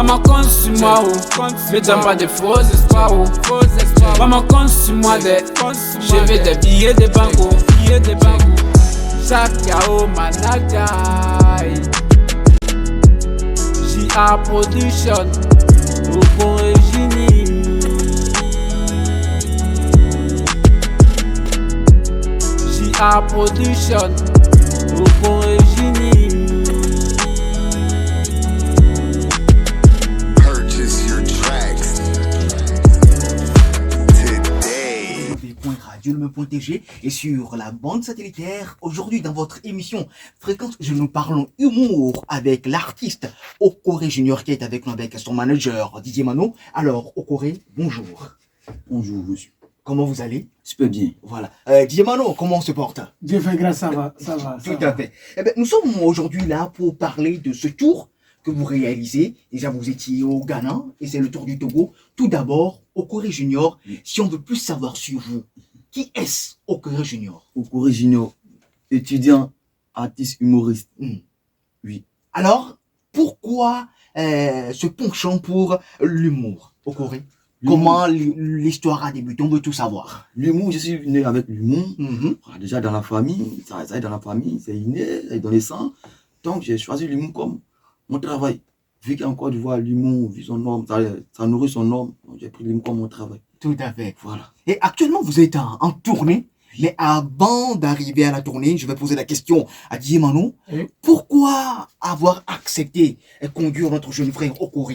Maman compte sur moi, ne donne pas de faux espoirs. Maman compte sur moi, je veux des billets de banco. Chaque yao managai. J.A. Production, Okore Genie. J.A. Production, Okore Genie. Purchase your tracks today. www.radio-le-me.tg et sur la bande satellitaire. Aujourd'hui, dans votre émission Fréquence, nous parlons humour avec l'artiste Okore Junior qui est avec nous avec son manager Didier Mano. Alors, Okore, bonjour. Bonjour, monsieur. Comment vous allez? Super bien. Voilà. Didier Mano, comment on se porte? Dieu fait grâce, ça va. Tout à fait. Eh bien, nous sommes aujourd'hui là pour parler de ce tour que vous réalisez. Déjà, vous étiez au Ghana et c'est le tour du Togo. Tout d'abord, Okore Junior, si on veut plus savoir sur vous, qui est-ce Okore Junior? Okore Junior, étudiant, artiste, humoriste. Oui. Alors, pourquoi ce penchant pour l'humour, Okore? Comment l'histoire a débuté? On veut tout savoir. L'humour, je suis né avec l'humour. Déjà dans la famille, ça est dans la famille, c'est inné, c'est dans les sangs. Donc j'ai choisi l'humour comme mon travail. Vu qu'en Côte d'Ivoire, l'humour, vu son norme, ça nourrit son norme, donc j'ai pris l'humour comme mon travail. Tout à fait. Voilà. Et actuellement, vous êtes en tournée. Mais avant d'arriver à la tournée, je vais poser la question à Didier Mano. Oui. Pourquoi avoir accepté et conduire notre jeune frère Okore?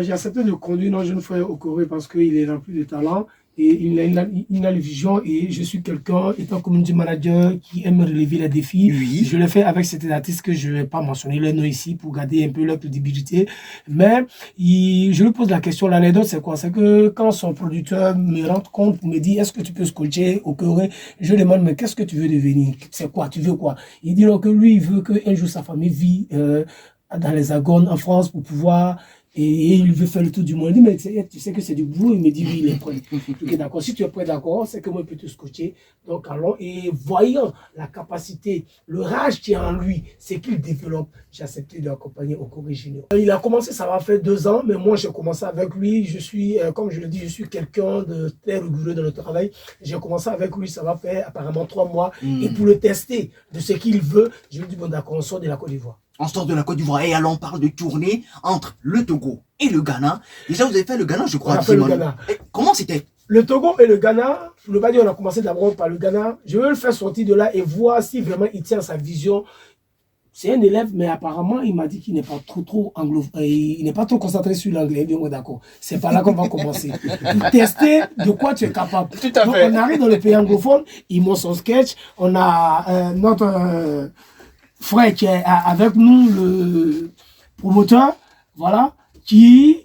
J'ai accepté de conduire mon jeune frère Okore parce qu'il est rempli de talent et il a une vision et je suis quelqu'un, étant community manager, qui aime relever les défis. Oui. Je le fais avec certains artistes que je ne vais pas mentionner les noms ici pour garder un peu leur crédibilité. Mais je lui pose la question, l'anecdote c'est quoi? C'est que quand son producteur me rend compte, me dit est-ce que tu peux scotcher Okore, je lui demande mais qu'est-ce que tu veux devenir? C'est quoi? Tu veux quoi? Il dit donc que lui il veut qu'un jour sa famille vit dans les Agones en France pour pouvoir... Et il veut faire le tour du monde. Il dit, mais tu sais que c'est du boulot. Il me dit, oui, il est prêt. Ok, d'accord. Si tu es prêt, d'accord, c'est que moi, je peux te scotcher. Donc, allons. Et voyant la capacité, le rage qui est en lui, c'est qu'il développe. J'ai accepté de l'accompagner au Okore Junior. Il a commencé, ça va faire 2 ans, mais moi, j'ai commencé avec lui. Je suis, comme je le dis, je suis quelqu'un de très rigoureux dans le travail. J'ai commencé avec lui, ça va faire apparemment 3 mois. Et pour le tester de ce qu'il veut, je lui dis, bon, d'accord, on sort de la Côte d'Ivoire. On sort de la Côte d'Ivoire et alors on parle de tournée entre le Togo et le Ghana. Déjà, vous avez fait le Ghana, je crois. On a fait le Ghana. Et comment c'était? Le Togo et le Ghana, je ne veux pas dire on a commencé d'abord par le Ghana. Je veux le faire sortir de là et voir si vraiment il tient sa vision. C'est un élève, mais apparemment, il m'a dit qu'il n'est pas trop anglophone. Il n'est pas trop concentré sur l'anglais. Bien, d'accord. C'est par là qu'on va commencer. Pour tester de quoi tu es capable. Tout à Donc, fait. on arrive dans le pays anglophone, ils montent son sketch. On a notre frère qui est avec nous, le promoteur, voilà, qui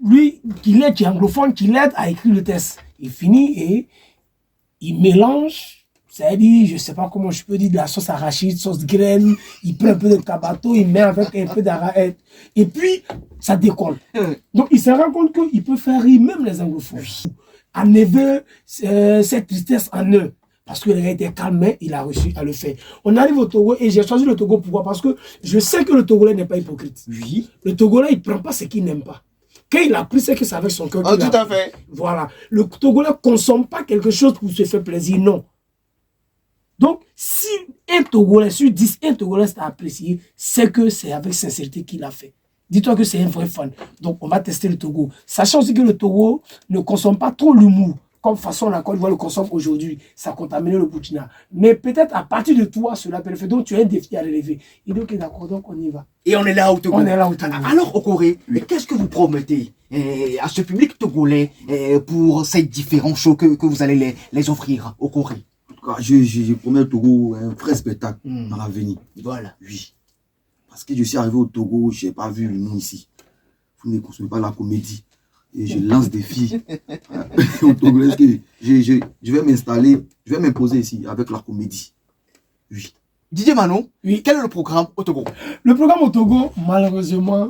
est anglophone, qui l'aide à écrire le test. Il finit et il mélange, c'est-à-dire, je ne sais pas comment je peux dire, de la sauce arachide, sauce graine, il prend un peu de cabato, il met avec un peu d'arachide, et puis ça décolle. Donc il se rend compte qu'il peut faire rire même les anglophones. En neveu, cette tristesse en eux. Parce que le gars était calme, il a réussi à le faire. On arrive au Togo et j'ai choisi le Togo pourquoi? Parce que je sais que le Togolais n'est pas hypocrite. Oui. Le Togolais, il ne prend pas ce qu'il n'aime pas. Quand il a pris, c'est que c'est avec son cœur qu'il a Tout à pris. fait. Voilà. Le Togolais ne consomme pas quelque chose pour se faire plaisir, non. Donc, si un Togolais, sur 10, un Togolais t'a apprécié, c'est que c'est avec sincérité qu'il a fait. Dis-toi que c'est un vrai fan. Donc, on va tester le Togo. Sachant aussi que le Togo ne consomme pas trop l'humour. Comme façon la Côte d'Ivoire le consomme aujourd'hui, ça contamine le Burkina. Mais peut-être à partir de toi, cela peut le faire. Donc tu as un défi à relever. Il dit ok, d'accord, donc on y va. Et on est là au Togo. On est là au Togo. Alors, Okore, qu'est-ce que vous promettez à ce public togolais pour ces différents shows que vous allez les offrir, Okore? En tout cas, je promets au Togo un vrai spectacle dans l'avenir. Voilà. Oui. Parce que je suis arrivé au Togo, je n'ai pas vu le nom ici. Vous ne consommez pas la comédie. Et je lance des filles au Togo. Je vais m'installer, je vais m'imposer ici avec la comédie. Oui. Didier Mano, Oui. quel est le programme au Togo? Le programme au Togo, malheureusement,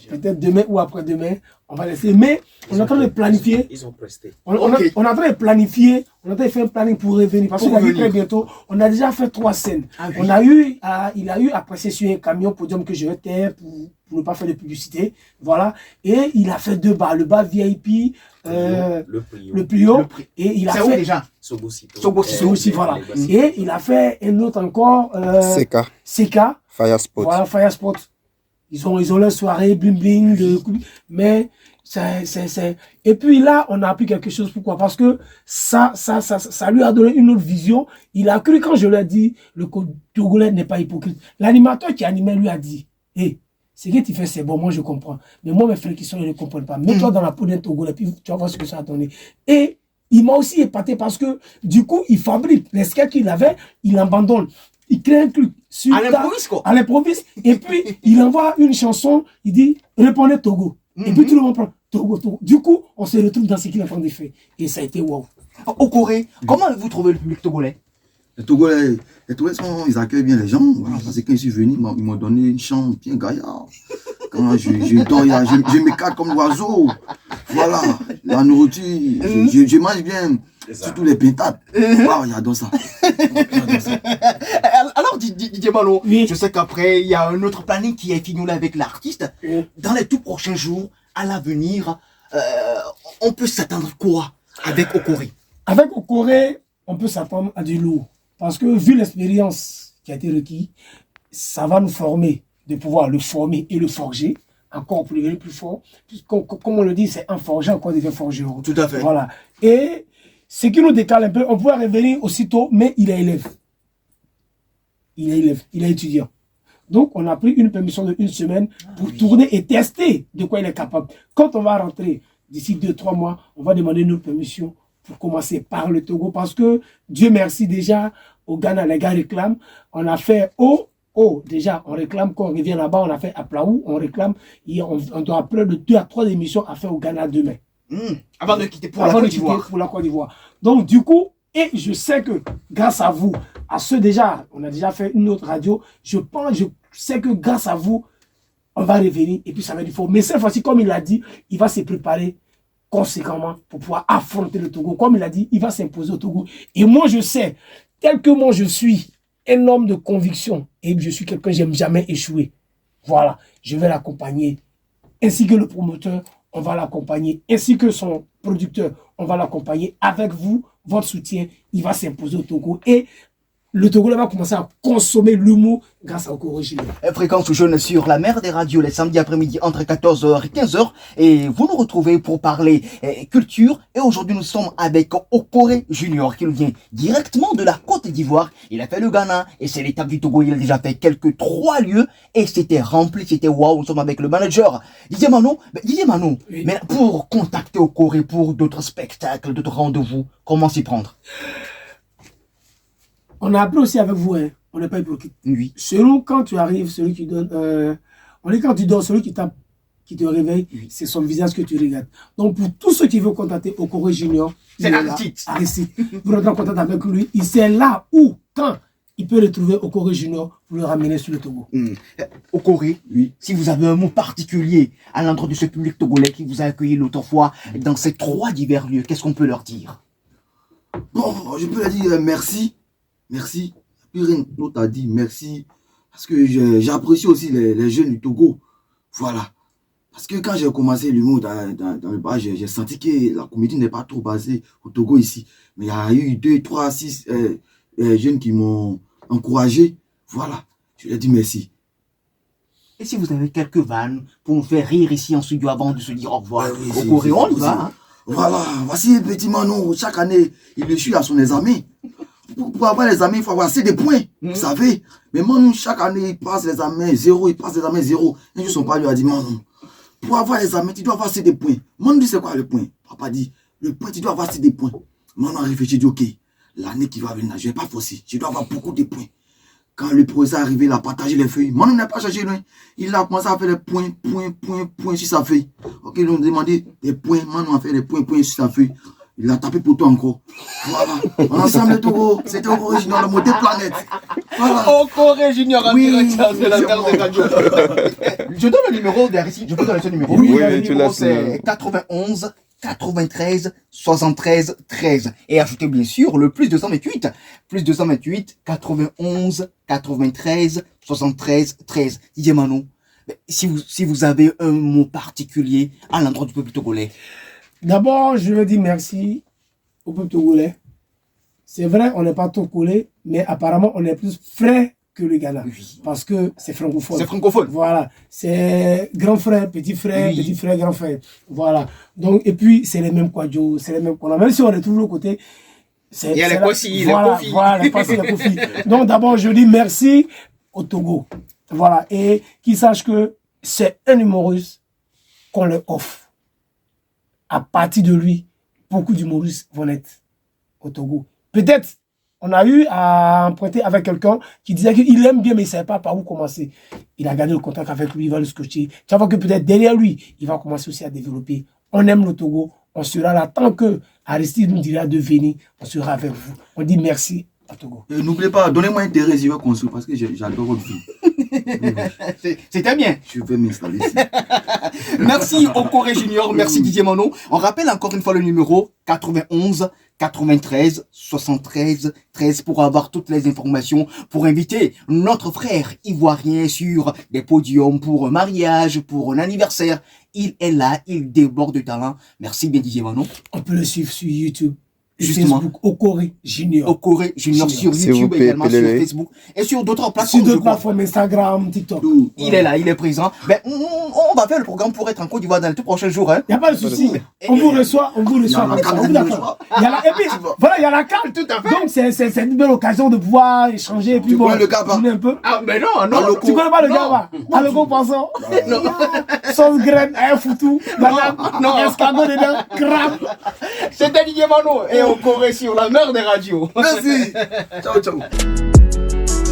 Peut-être demain ou après-demain, on va laisser. Mais on est en train de planifier. Ils ont presté. On est en train de planifier, on est en train de faire un planning pour revenir. Parce qu'il a dit très bientôt, on a déjà fait 3 scènes. Ah, oui. Il a eu à passer sur un camion podium que je vais taire pour ne pas faire de publicité. Voilà. Et il a fait 2 bars. Le bar VIP, le Plio. Et il a C'est où fait. déjà? Sobosito. Aussi, voilà. Et il a fait un autre encore. CK. Fire Spot. Voilà, Fire Spot. Ils ont leur soirée bling bling, mais et puis là, on a appris quelque chose. Pourquoi? Parce que ça lui a donné une autre vision. Il a cru quand je lui ai dit, le Togolais n'est pas hypocrite. L'animateur qui animait lui a dit, hé, ce que tu fais, c'est bon, moi je comprends. Mais moi, mes frères qui sont, ils ne comprennent pas. Mets-toi dans la peau d'un Togolais, puis tu vas voir ce que ça a donné. Et il m'a aussi épaté parce que, du coup, il fabrique les sketchs qu'il avait, il abandonne. Il crée un truc sur à l'improviste, et puis il envoie une chanson, il dit répondez Togo. Et puis tout le monde prend Togo. Du coup, on se retrouve dans ce qu'il est en train de faire. Et ça a été wow. Au Corée, comment avez-vous trouvé le public togolais? Les Togolais, ils accueillent bien les gens. Voilà, parce que quand je suis venu, ils m'ont donné une chambre bien gaillard. Quand je dors, je m'écarte comme l'oiseau. Voilà, la nourriture, je mange bien. Surtout les pintades. Waouh, j'adore ça. Alors, Didier Malo, oui. Je sais qu'après, il y a un autre planning qui est fini avec l'artiste. Dans les tout prochains jours, à l'avenir, on peut s'attendre quoi avec Okori? Avec Okori, on peut s'attendre à du lourd. Parce que vu l'expérience qui a été requise, ça va nous former, de pouvoir le former et le forger encore plus fort. Comme on le dit, c'est un forgeant qu'on devient forgeron. Tout à fait. Voilà. Et ce qui nous décale un peu, on pourrait revenir aussitôt, mais il est élève. Il est étudiant. Donc, on a pris une permission de 1 semaine pour tourner et tester de quoi il est capable. Quand on va rentrer d'ici 2-3 mois, on va demander une permission pour commencer par le Togo. Parce que, Dieu merci, déjà, au Ghana, les gars réclament. On a fait déjà, on réclame quand on revient là-bas, on a fait à Plaou, on réclame. On doit près de 2 à 3 émissions à faire au Ghana demain. Avant de quitter pour la Côte d'Ivoire. Donc, du coup, et je sais que grâce à vous, à ceux déjà, on a déjà fait une autre radio, je sais que grâce à vous, on va revenir et puis ça va être fort. Mais cette fois-ci, comme il l'a dit, il va se préparer conséquemment pour pouvoir affronter le Togo. Comme il a dit, il va s'imposer au Togo. Et moi, je sais, tel que moi je suis un homme de conviction et je suis quelqu'un, j'aime jamais échouer. Voilà, je vais l'accompagner. Ainsi que le promoteur, on va l'accompagner. Ainsi que son producteur, on va l'accompagner. Avec vous, votre soutien, il va s'imposer au Togo. Et le Togo va commencer à consommer l'humour grâce à Okori Junior. Fréquence jeune sur la mer des radios les samedis après-midi entre 14h et 15h. Et vous nous retrouvez pour parler culture. Et aujourd'hui, nous sommes avec Okori Junior qui nous vient directement de la Côte d'Ivoire. Il a fait le Ghana et c'est l'étape du Togo. Il a déjà fait quelques 3 lieux et c'était rempli, c'était waouh. Nous sommes avec le manager Didier Mano. Oui. Mais pour contacter Okori pour d'autres spectacles, d'autres rendez-vous, comment s'y prendre? On a appris aussi avec vous, hein. On n'est pas hypocrite. Oui. Selon quand tu arrives, celui qui donne, on dit quand tu dors, celui qui tape, qui te réveille, c'est son visage que tu regardes. Donc pour tous ceux qui veulent contacter Okori Junior, c'est Aristide. Vous rentrez en contact avec lui, il sait là où, quand il peut retrouver Okori Junior pour le ramener sur le Togo. Okori, oui. Si vous avez un mot particulier à l'endroit de ce public togolais qui vous a accueilli l'autre fois dans ces 3 divers lieux, qu'est-ce qu'on peut leur dire? Bon, je peux leur dire merci. Merci. Plus rien d'autre à dire. Merci. Parce que j'apprécie aussi les jeunes du Togo. Voilà. Parce que quand j'ai commencé l'humour dans le bar, j'ai senti que la comédie n'est pas trop basée au Togo ici. Mais il y a eu 2, 3, 6 jeunes qui m'ont encouragé. Voilà. Je leur dis merci. Et si vous avez quelques vannes pour nous faire rire ici en studio avant de se dire au revoir, oui, Okori, on y va. Hein? Voilà. Voici petit Manon. Chaque année, il le suit à son examen. Pour avoir les amis, il faut avoir assez de points, vous savez. Mais moi, chaque année, il passe les examens 0, il passe les examens 0. Un jour, son père lui a dit, non, pour avoir les examens, tu dois avoir assez de points. Moi, dit, c'est quoi le point? Papa dit, le point, tu dois avoir assez de points. Moi, on a réfléchi, il dit, ok, l'année qui va venir, je ne vais pas forcer, je dois avoir beaucoup de points. Quand le professeur est arrivé, il a partagé les feuilles. Moi, on n'a pas changé loin. Il a commencé à faire les points sur sa feuille. Ok, ils ont demandé des points. Moi, on a fait les points sur sa feuille. Il a tapé pour toi encore. Voilà. Ensemble, le Togo, c'était Okori Junior, le modèle planète. Voilà. Okori Junior en direct de la terre des radios. Je donne le numéro d'Aristide. Je peux donner ce numéro. Oui, le tu numéro laisses c'est 91 93 73 13. Et ajoutez bien sûr le plus 228. Plus 228 91 93 73 13. Didier Manon, si vous avez un mot particulier à l'endroit du peuple togolais. D'abord, je veux dire merci au peuple togolais. C'est vrai, on n'est pas togolais, mais apparemment, on est plus frais que le Ghana. Oui. Parce que c'est francophone. C'est francophone. Voilà. C'est grand frère, petit frère, Oui. petit frère, grand frère. Voilà. Donc, et puis, c'est les mêmes Kwadjo, c'est les mêmes Kona. Même si on est toujours l'autre côté, c'est. Il y a les c'est la- Kossi, les voilà, Kofi. Voilà, les Kossi, les Kofi. Donc, d'abord, je dis merci au Togo. Voilà. Et qu'ils sachent que c'est un humoriste qu'on leur offre. À partir de lui, beaucoup d'humoristes vont être au Togo. Peut-être, on a eu à emprunter avec quelqu'un qui disait qu'il aime bien, mais il ne savait pas par où commencer. Il a gardé le contact avec lui, il va le scotcher. Tu vas voir que peut-être derrière lui, il va commencer aussi à développer. On aime le Togo, on sera là. Tant que Aristide nous dira de venir, on sera avec vous. On dit merci au Togo. Et n'oubliez pas, donnez-moi un terrain, je vais construire parce que j'adore votre vie. C'était bien. Je vais m'installer ici. Merci au Corée Junior, merci Didier Manon. On rappelle encore une fois le numéro 91 93 73 13 pour avoir toutes les informations, pour inviter notre frère ivoirien sur des podiums pour un mariage, pour un anniversaire. Il est là, il déborde de talent. Merci bien Didier Manon. On peut le suivre sur YouTube. Et Justement. Facebook, au Corée Junior. Au Corée Junior sur S'il vous YouTube plaît, également, sur appelez-les. Facebook et sur d'autres Sur plateformes. je d'autres crois. plateformes, Instagram, TikTok. Il est là, il est présent. Ben, on va faire le programme pour être en Côte d'Ivoire dans les tout prochains jours. Hein. Il n'y a pas de souci. On vous reçoit comme ça. On vous d'accord. Il y a la, et puis, voilà, il y a la carte. Tout à fait. Donc, c'est une belle occasion de pouvoir échanger. Et puis, Tu bon, connais le Gaba? tourner un peu. Ah, mais non, non. Allô, Tu connais pas le Non. Gaba? À le poisson. Sauce graine, un foutou, banane, non. escargot dedans, crabe. C'était Didier Manon et au Corée sur la mer des radios. Merci. Ciao, ciao.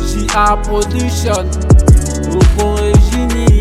JA Production, au Corée Junior.